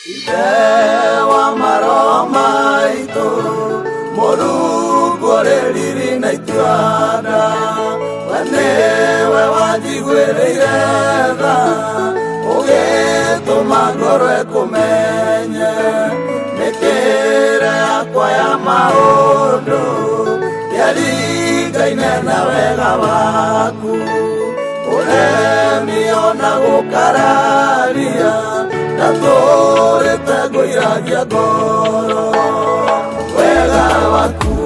Dewa maroma itu Morungu riri na ituada Wanewe wajigwereire tha Ugituma ngoro ikumenye Mikire yakwa ya maundu Yaringaine na wega waku Uremi ona gukararia Ndaturite ngũiragia ngoro Wega waku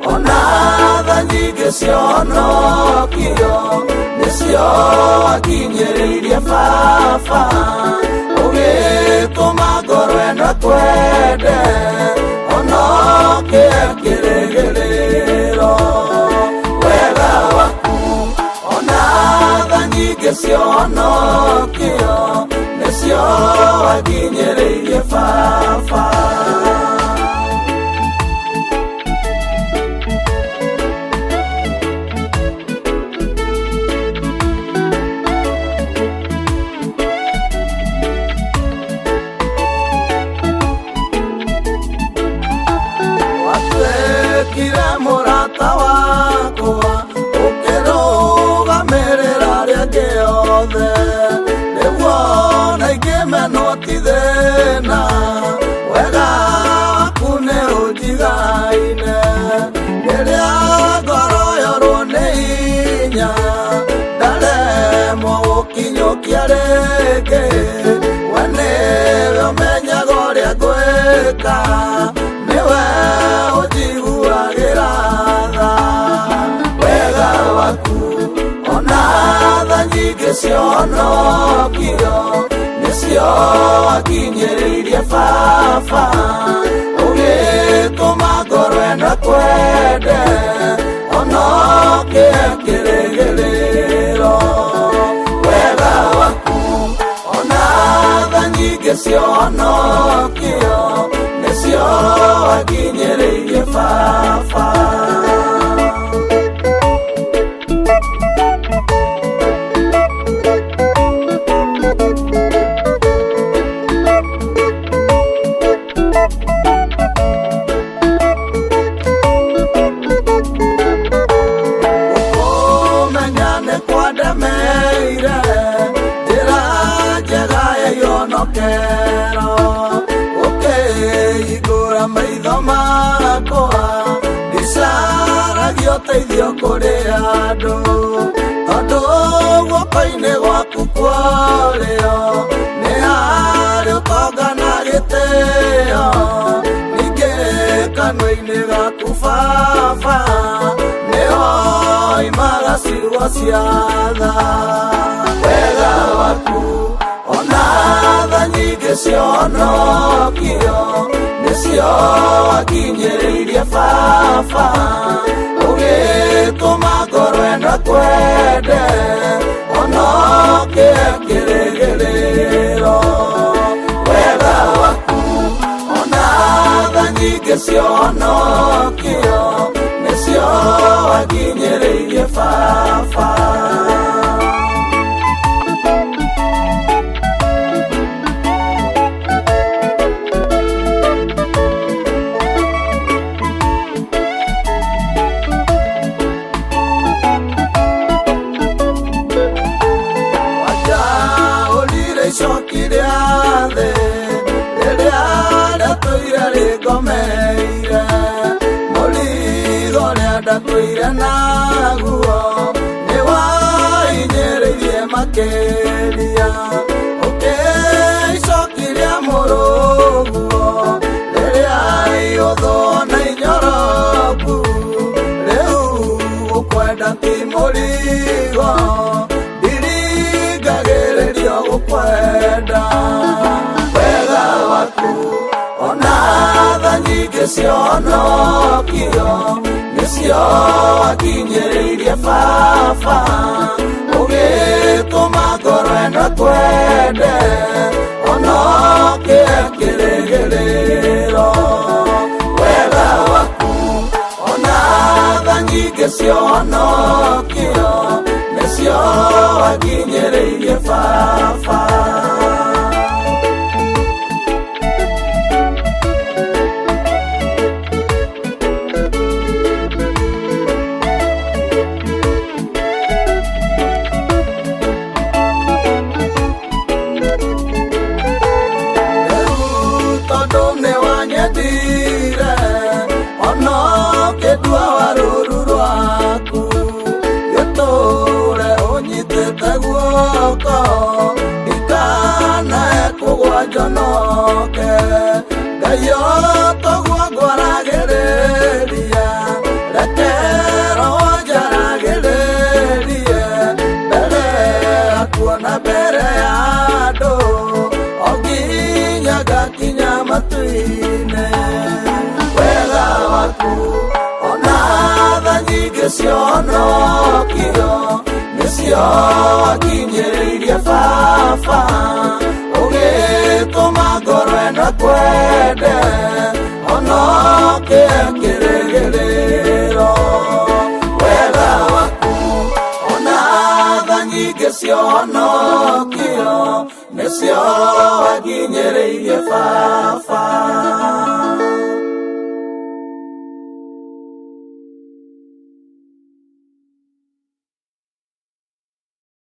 ona tha nyingĩ cionokio Nĩcio wakinyĩrĩirie baba Ũgĩtũma ngoro ĩno twende Onokie kĩrĩgĩrĩro Wega waku ona tha nyingĩ cionokio Nĩcio wakinyĩrĩirie baba Watwĩkire mũrata wakwa Ũkĩrũgamĩrĩra rĩngĩ yothe Nĩguo na ingĩmenwo ti thĩna Wega waku nĩũnjigaine Rĩrĩa ngoro yorwo nĩ hinya Ndaremwo gũkinyũkia rĩngĩ We nĩwe ũmenyaga ũrĩa ngwĩka Nĩwe ũnjiguagĩra tha Wega waku ona tha nyingĩ cionokio Nĩcio wakinyĩrĩirie baba Ũgĩtũma ngoro ĩno twende Onokie kĩrĩgĩrĩro Wega waku ona tha nyingĩ cionokio Nĩcio wakinyĩrĩirie baba Ũkĩhingũra maitho makwa ndicaragia ũteithio kũrĩ andũ Tondũ guoko-inĩ gwaku kwarĩo nĩ harĩ ũtonga na gĩtĩo Ningĩ kanua-inĩ gaku baba nĩho imaga ciugo cia tha Wega waku ona tha nyingĩ cionokio Nĩcio wakinyĩrĩirie baba Ũgĩtũma ngoro ĩno twende Onokie kĩrĩgĩrĩro Wega waku ona tha nyingĩ cionokio Nĩcio wakinyĩrĩirie baba Icoki rĩa thĩ rĩrĩa ndatũire rĩngomeire Mũrigo ũrĩa ndatũire naguo nĩwahinyĩrĩirie makĩria Icoki rĩa mũrũguo rĩrĩa ihũthũ na inyoroku Rĩu ũkwenda ti mũrigo Kwenda Wega waku ona tha nyingĩ cionokio Nĩcio wakinyĩrĩirie baba Ũgĩtũma ngoro ĩno twende Onokie kĩrĩgĩrĩro Wega waku ona tha nyingĩ cionokio Nĩcio wakinyĩrĩirie baba njonoke Gayo togwo ngwaragereria Rekero njaragererie Mbere akuona mbere ya andũ Onginya gakinya matu-inĩ Wega waku ona tha nyingĩ cionokio Nĩcio wakinyĩrĩirie baba Ũgĩtũma ngoro ĩno kwende Onoke kĩrĩgĩrĩro Wega waku ona tha nyingĩ cionokio Nĩcio wakinyĩrĩirie baba